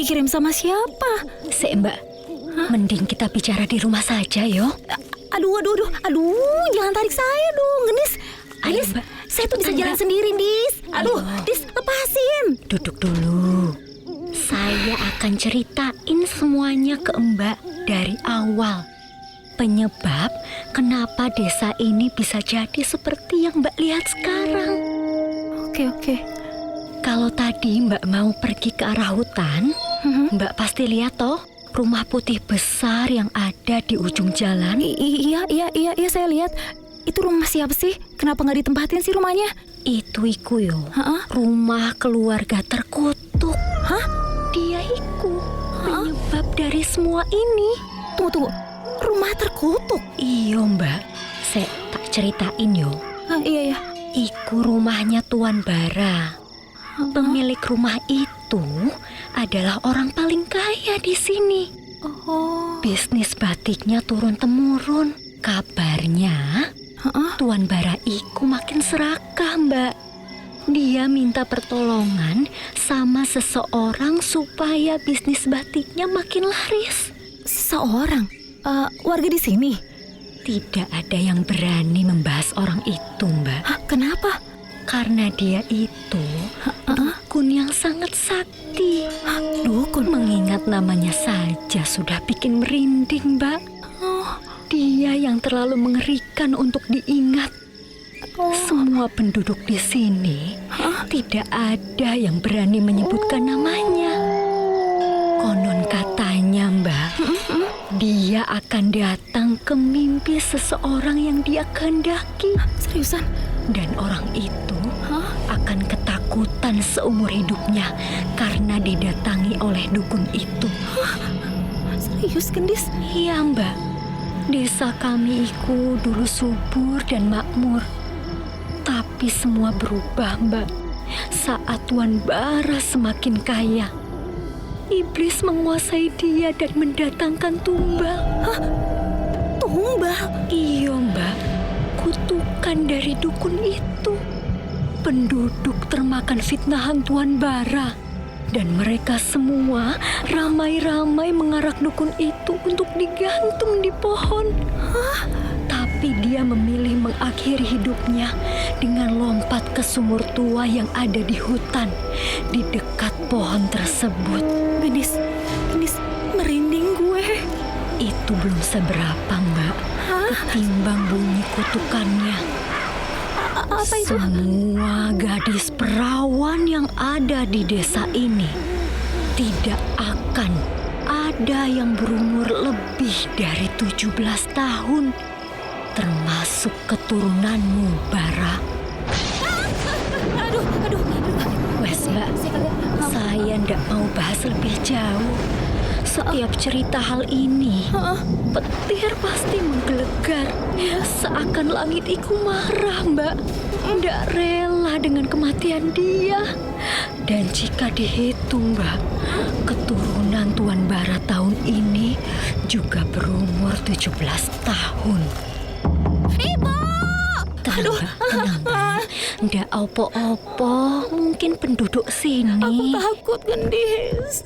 dikirim sama siapa? Mbak, mending kita bicara di rumah saja, yo. Aduh, jangan tarik saya dong, Gendis. Ayo, Dis, Mbak. saya tuh bisa Cepetan, jalan Mbak. sendiri, Dis. Aduh, Ayo. Dis, lepasin. Duduk dulu. Saya akan ceritain semuanya ke Mbak dari awal. Penyebab kenapa desa ini bisa jadi seperti yang Mbak lihat sekarang. Oke. Kalau tadi Mbak mau pergi ke arah hutan, Mbak pasti lihat toh rumah putih besar yang ada di ujung jalan. Iya, saya lihat. Itu rumah siapa sih? Kenapa nggak ditempatin sih rumahnya? Itu iku yo, Hah? rumah keluarga terkutuk. Hah? Dia iku penyebab dari semua ini. Tunggu. Rumah terkutuk? Iyo Mbak, saya tak ceritain yo. Iya. Iku rumahnya Tuan Bara. Pemilik rumah itu adalah orang paling kaya di sini. Oh. Bisnis batiknya turun-temurun. Kabarnya Tuan Bara iku makin serakah, Mbak. Dia minta pertolongan sama seseorang supaya bisnis batiknya makin laris. Seseorang? Warga di sini? Tidak ada yang berani membahas orang itu, Mbak. Hah, kenapa? Karena dia itu dukun yang sangat sakti. Dukun? Mengingat namanya saja sudah bikin merinding, Mbak. Oh. Dia yang terlalu mengerikan untuk diingat. Semua penduduk di sini tidak ada yang berani menyebutkan namanya. Konon katanya, Mbak, dia akan datang ke mimpi seseorang yang dia kehendaki. Seriusan? Dan orang itu akan ketakutan seumur hidupnya karena didatangi oleh dukun itu. Serius, Gendis? Iya, Mbak. Desa kami itu dulu subur dan makmur. Tapi semua berubah, Mbak. Saat Tuan Bara semakin kaya, iblis menguasai dia dan mendatangkan tumbal. Tumbal? Iya, Mbak. Kutukan dari dukun itu. Penduduk termakan fitnahan Tuan Bara. Dan mereka semua ramai-ramai mengarak dukun itu untuk digantung di pohon. Tapi dia memilih mengakhiri hidupnya dengan lompat ke sumur tua yang ada di hutan di dekat pohon tersebut. Gendis, merinding gue. Itu belum seberapa, Mbak, ketimbang bunyi kutukannya. Apa itu? Semua gadis perawan yang ada di desa ini tidak akan ada yang berumur lebih dari 17 tahun, termasuk keturunanmu, Bara. Aduh. Wes, Mbak, saya ndak mau bahas lebih jauh. Setiap cerita hal ini, petir pasti menggelegar. Seakan langit iku marah, Mbak. Ndak rela dengan kematian dia. Dan jika dihitung, Mbak, keturunan Tuan Bara tahun ini juga berumur 17 tahun. Ibu! Tenang, Mbak. Ndak opo-opo, mungkin penduduk sini. Aku takut, Gendis.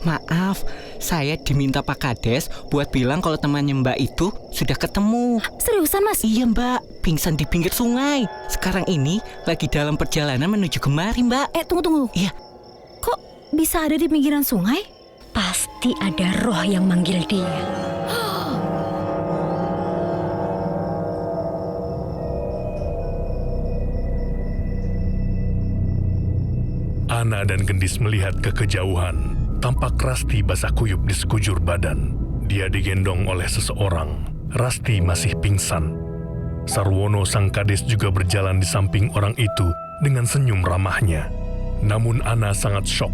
Maaf, saya diminta Pak Kades buat bilang kalau temannya Mbak itu sudah ketemu. Seriusan, Mas? Iya, Mbak, pingsan di pinggir sungai. Sekarang ini lagi dalam perjalanan menuju kemari, Mbak. Tunggu. Iya. Kok bisa ada di pinggiran sungai? Pasti ada roh yang manggil dia. Ana dan Gendis melihat ke kejauhan. Tampak Rasti basah kuyup di sekujur badan. Dia digendong oleh seseorang. Rasti masih pingsan. Sarwono sang kades juga berjalan di samping orang itu dengan senyum ramahnya. Namun Ana sangat syok.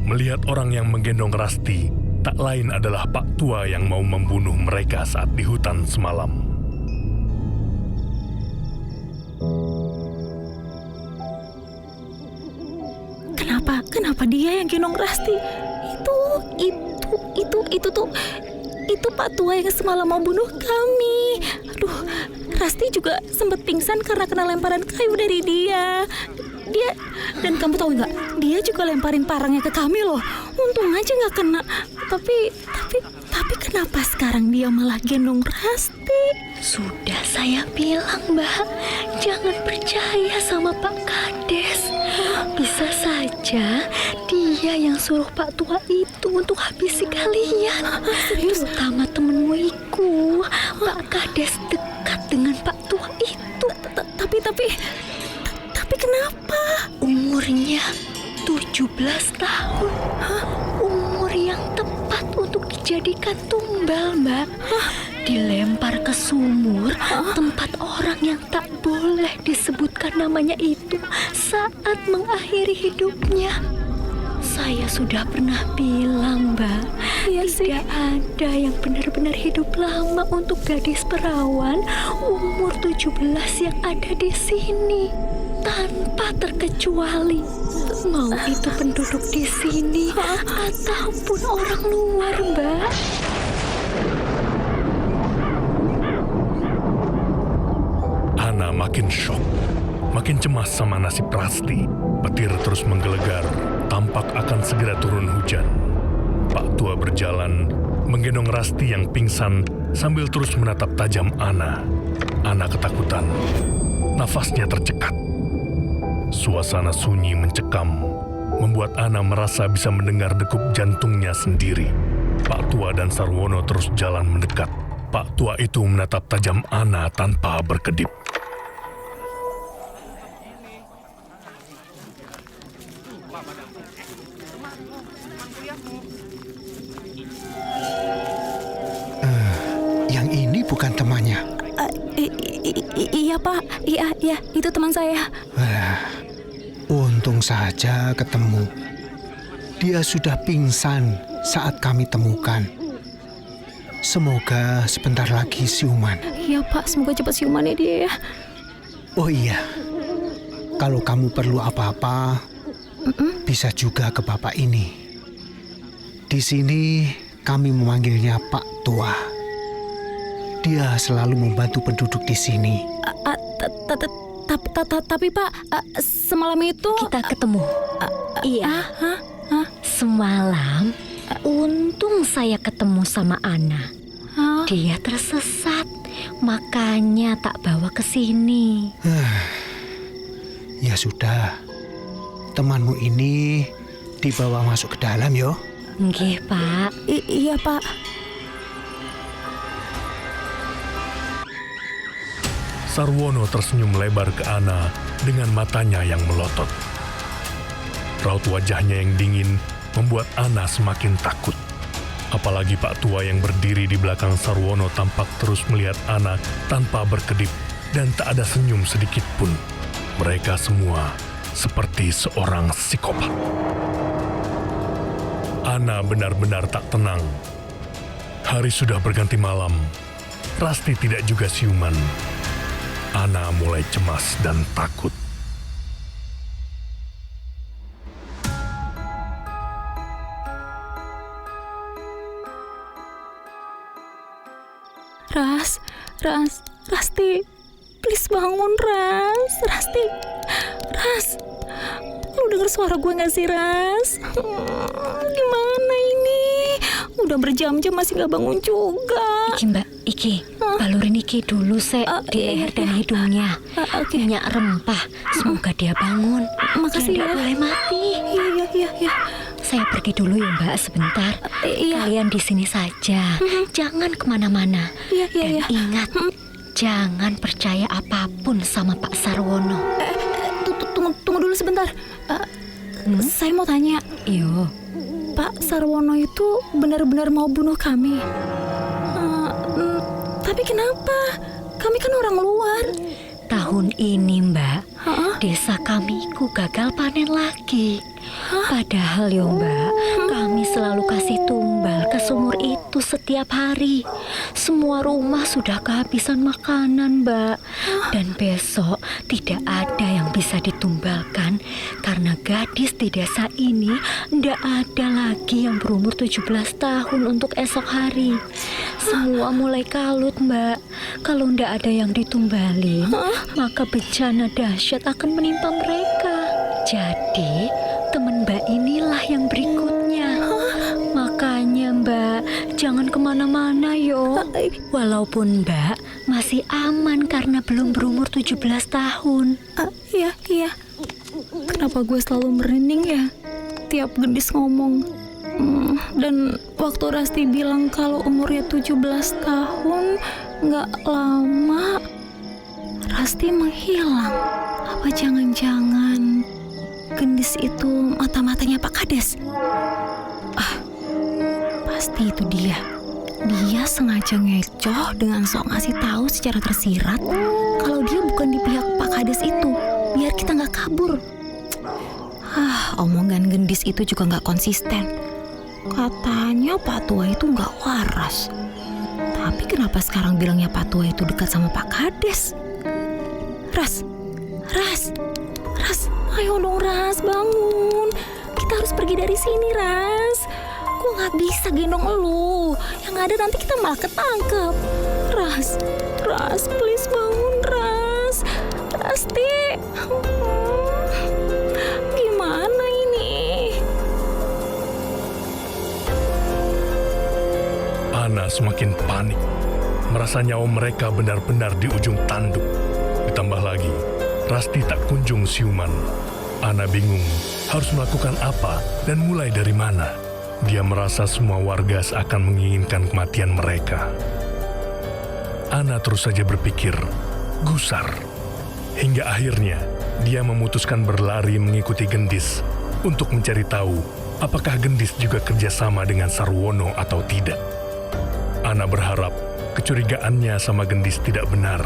Melihat orang yang menggendong Rasti, tak lain adalah Pak Tua yang mau membunuh mereka saat di hutan semalam. Kenapa dia yang gendong Rasti? Itu Pak Tua yang semalam mau bunuh kami. Aduh, Rasti juga sempat pingsan karena kena lemparan kayu dari dia. Dan kamu tahu nggak? Dia juga lemparin parangnya ke kami loh. Untung aja nggak kena. Tapi kenapa sekarang dia malah gendong Rasti? Sudah saya bilang, Mbak, jangan percaya sama Pak Kades. Bisa saja dia yang suruh Pak Tua itu untuk habisi kalian. Serius? Terutama temenmu Iku. Pak Kades dekat dengan Pak Tua itu. Tapi kenapa? Umurnya 17 tahun. Umur yang tepat untuk dijadikan tumbal, Mbak. Dilempar ke sumur, tempat orang yang tak boleh disebutkan namanya itu saat mengakhiri hidupnya. Saya sudah pernah bilang, Mbak, tidak ada yang benar-benar hidup lama untuk gadis perawan umur 17 yang ada di sini. Tanpa terkecuali, mau itu penduduk di sini ataupun orang luar, Mbak. Ana makin syok, makin cemas sama nasib Rasti. Petir terus menggelegar, tampak akan segera turun hujan. Pak Tua berjalan, menggendong Rasti yang pingsan sambil terus menatap tajam Ana. Ana ketakutan, nafasnya tercekat. Suasana sunyi mencekam, membuat Ana merasa bisa mendengar degup jantungnya sendiri. Pak Tua dan Sarwono terus jalan mendekat. Pak Tua itu menatap tajam Ana tanpa berkedip. Yang ini bukan temannya. Iya Pak, iya itu teman saya. Untung saja ketemu. Dia sudah pingsan saat kami temukan. Semoga sebentar lagi siuman. Iya Pak, semoga cepat siuman ya dia ya. Oh iya, kalau kamu perlu apa-apa, bisa juga ke bapak ini. Di sini kami memanggilnya Pak Tua. Dia selalu membantu penduduk di sini. Tapi Pak, semalam itu Kita ketemu. Iya. Semalam, untung saya ketemu sama Ana. Dia tersesat, makanya tak bawa ke sini. Ya sudah, temanmu ini dibawa masuk ke dalam yo. Nggih, Pak. Iya Pak. Sarwono tersenyum lebar ke Ana dengan matanya yang melotot. Raut wajahnya yang dingin membuat Ana semakin takut. Apalagi Pak Tua yang berdiri di belakang Sarwono tampak terus melihat Ana tanpa berkedip dan tak ada senyum sedikit pun. Mereka semua seperti seorang psikopat. Ana benar-benar tak tenang. Hari sudah berganti malam. Rasti tidak juga siuman. Ana mulai cemas dan takut. Rasti, please bangun Rasti, lu denger suara gue gak sih Gimana ini? Udah berjam-jam masih gak bangun juga. Iki Mbak, balurin Iki dulu di leher dan hidungnya. Minyak rempah, semoga dia bangun. Makasih Dia ya. nggak boleh mati. Iya. Saya pergi dulu ya Mbak sebentar. Iya. Kalian di sini saja, jangan kemana-mana. Iya. Dan ingat, jangan percaya apapun sama Pak Sarwono. Tunggu dulu sebentar. Saya mau tanya, Iyo, Pak Sarwono itu benar-benar mau bunuh kami. Tapi kenapa? Kami kan orang luar. tahun ini Mbak, desa kamiku gagal panen lagi. Padahal ya Mbak, kami selalu kasih tumbal ke sumur itu setiap hari. Semua rumah sudah kehabisan makanan Mbak. Dan besok tidak ada yang bisa ditumbalkan karena gadis di desa ini tidak ada lagi yang berumur 17 tahun untuk esok hari. Semua mulai kalut Mbak. Kalau tidak ada yang ditumbalin, maka bencana dahsyat akan menimpa mereka. Jadi, teman Mbak inilah yang berikutnya. Makanya Mbak, jangan kemana-mana yo. Walaupun Mbak masih aman karena belum berumur 17 tahun. Iya. Kenapa gue selalu merinding ya tiap Gendis ngomong? Dan waktu Rasti bilang kalau umurnya 17 tahun, nggak lama Rasti menghilang. Apa jangan-jangan Gendis itu mata-matanya Pak Kades? Pasti itu dia. Dia sengaja ngecoh dengan sok ngasih tahu secara tersirat kalau dia bukan di pihak Pak Kades itu, biar kita nggak kabur. Omongan Gendis itu juga nggak konsisten. Katanya Pak Tua itu nggak waras. Tapi kenapa sekarang bilangnya Pak Tua itu dekat sama Pak Kades? Ras, ayo dong Ras, bangun. Kita harus pergi dari sini, Ras. Gue nggak bisa gendong elu. Yang ada nanti kita malah ketangkep. Ras, please bangun, Ras. Rasti. Gimana ini? Ana semakin panik, merasa nyawa mereka benar-benar di ujung tanduk. Ditambah lagi, Rasti tak kunjung siuman. Ana bingung harus melakukan apa dan mulai dari mana. Dia merasa semua warga seakan menginginkan kematian mereka. Ana terus saja berpikir, gusar. Hingga akhirnya, dia memutuskan berlari mengikuti Gendis untuk mencari tahu apakah Gendis juga kerjasama dengan Sarwono atau tidak. Ana berharap kecurigaannya sama Gendis tidak benar.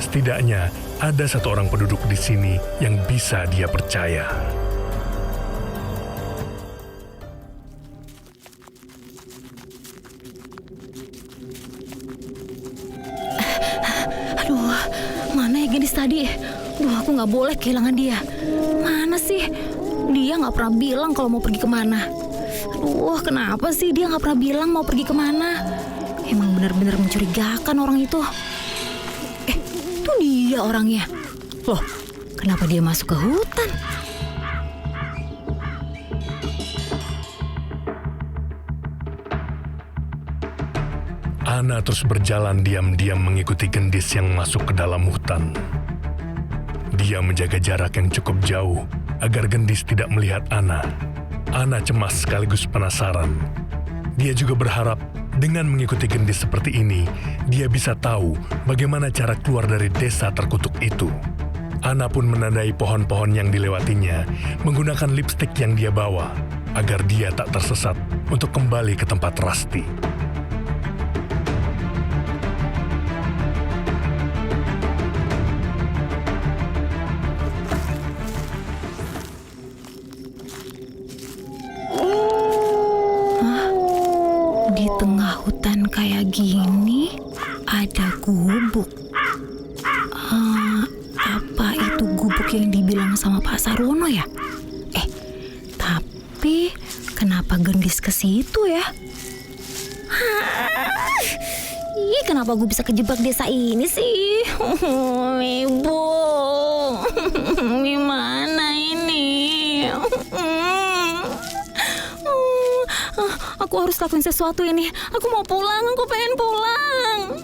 Setidaknya ada satu orang penduduk di sini yang bisa dia percaya. Aduh, mana ya Gendis tadi? Aku nggak boleh kehilangan dia. Mana sih? Dia nggak pernah bilang kalau mau pergi kemana. Kenapa sih dia nggak pernah bilang mau pergi kemana? Emang benar-benar mencurigakan orang itu. Itu dia orangnya. Loh, kenapa dia masuk ke hutan? Ana terus berjalan diam-diam mengikuti Gendis yang masuk ke dalam hutan. Dia menjaga jarak yang cukup jauh agar Gendis tidak melihat Ana. Ana cemas sekaligus penasaran. Dia juga berharap dengan mengikuti Gendis seperti ini, dia bisa tahu bagaimana cara keluar dari desa terkutuk itu. Ana pun menandai pohon-pohon yang dilewatinya menggunakan lipstik yang dia bawa agar dia tak tersesat untuk kembali ke tempat Rasti. Di tengah hutan kayak gini ada gubuk. Apa itu gubuk yang dibilang sama Pak Sarwono ya? Tapi kenapa Gendis ke situ ya? Kenapa gue bisa kejebak desa ini sih? Ibu, gimana ini? Aku harus lakuin sesuatu ini. Aku mau pulang, aku pengen pulang.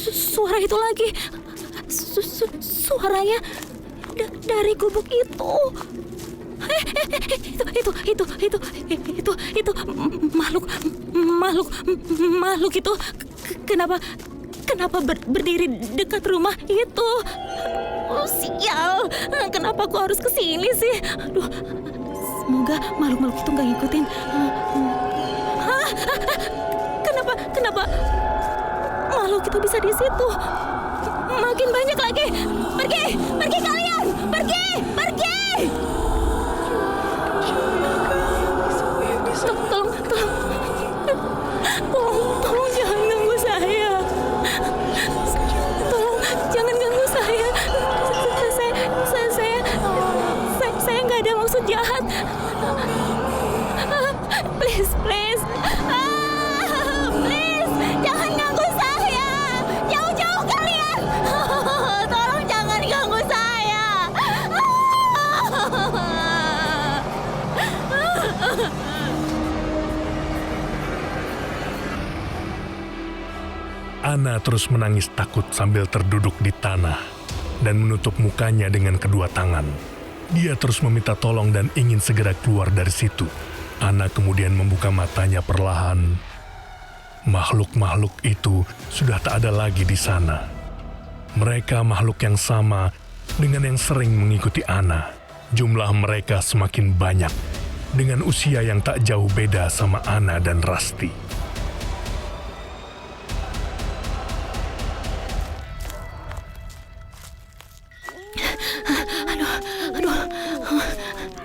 Suara itu lagi. Suaranya dari gubuk itu. Itu makhluk itu. Kenapa berdiri dekat rumah itu? Sial. Kenapa aku harus kesini sih? Aduh. Semoga makhluk-makhluk itu nggak ngikutin. Kenapa makhluk itu bisa di situ? Makin banyak lagi. Pergi kalian, pergi. Tolong jangan ganggu saya. Tolong jangan ganggu saya. Saya nggak ada maksud jahat. Please. Please, jangan ganggu saya. Jauh-jauh kalian. Tolong jangan ganggu saya. Ana terus menangis takut sambil terduduk di tanah dan menutup mukanya dengan kedua tangan. Dia terus meminta tolong dan ingin segera keluar dari situ. Ana kemudian membuka matanya perlahan. Makhluk-makhluk itu sudah tak ada lagi di sana. Mereka makhluk yang sama dengan yang sering mengikuti Ana. Jumlah mereka semakin banyak, dengan usia yang tak jauh beda sama Ana dan Rasti.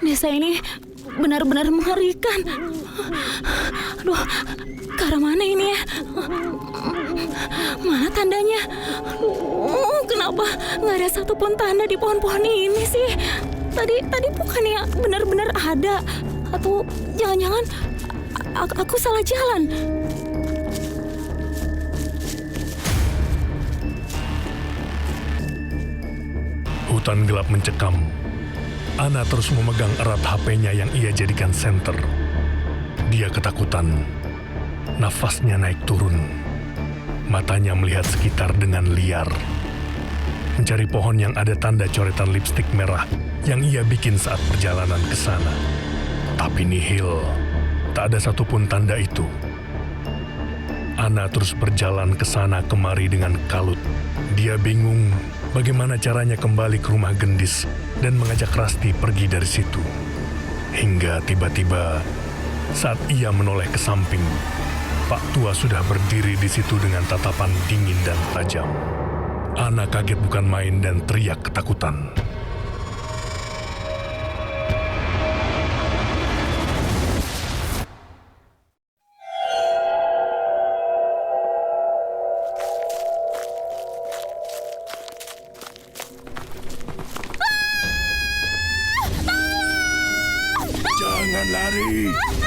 Desa ini benar-benar mengerikan. Aduh, ke arah mana ini ya? Mana tandanya? Kenapa nggak ada satupun tanda di pohon-pohon ini sih? Tadi bukannya benar-benar ada? Atau jangan-jangan aku salah jalan? Hutan gelap mencekam. Ana terus memegang erat HP-nya yang ia jadikan senter. Dia ketakutan. Nafasnya naik turun. Matanya melihat sekitar dengan liar. Mencari pohon yang ada tanda coretan lipstik merah yang ia bikin saat perjalanan ke sana. Tapi nihil. Tak ada satupun tanda itu. Ana terus berjalan ke sana kemari dengan kalut. Dia bingung bagaimana caranya kembali ke rumah Gendis dan mengajak Rasti pergi dari situ. Hingga tiba-tiba saat ia menoleh ke samping, Pak Tua sudah berdiri di situ dengan tatapan dingin dan tajam. Ana kaget bukan main dan teriak ketakutan. Jangan lari!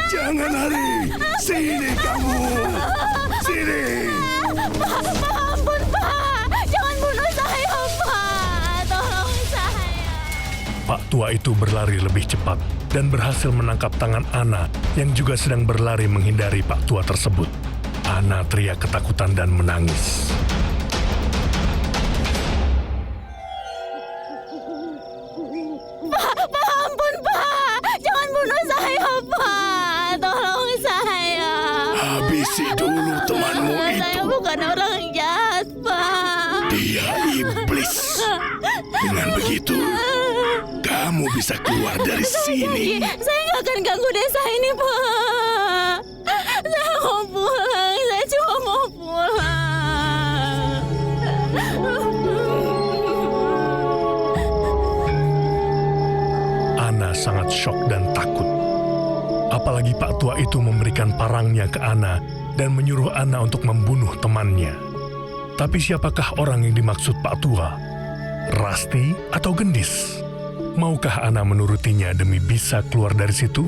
Jangan lari! Sini kamu! Sini! Ampun, Pak! Jangan bunuh saya, Pak! Tolong saya! Pak Tua itu berlari lebih cepat dan berhasil menangkap tangan Ana yang juga sedang berlari menghindari Pak Tua tersebut. Ana teriak ketakutan dan menangis. Ampun, Pak! Jangan bunuh saya, Pak! Tolong saya! Habisi dulu temanmu Saya bukan orang jahat, Pak! Dia iblis. Dengan begitu, kamu bisa keluar dari sini. Saya nggak akan ganggu desa ini, Pak! Saya mau pulang! Saya cuma mau pulang! Ana sangat syok dan takut. Apalagi Pak Tua itu memberikan parangnya ke Ana dan menyuruh Ana untuk membunuh temannya. Tapi siapakah orang yang dimaksud Pak Tua? Rasti atau Gendis? Maukah Ana menurutinya demi bisa keluar dari situ?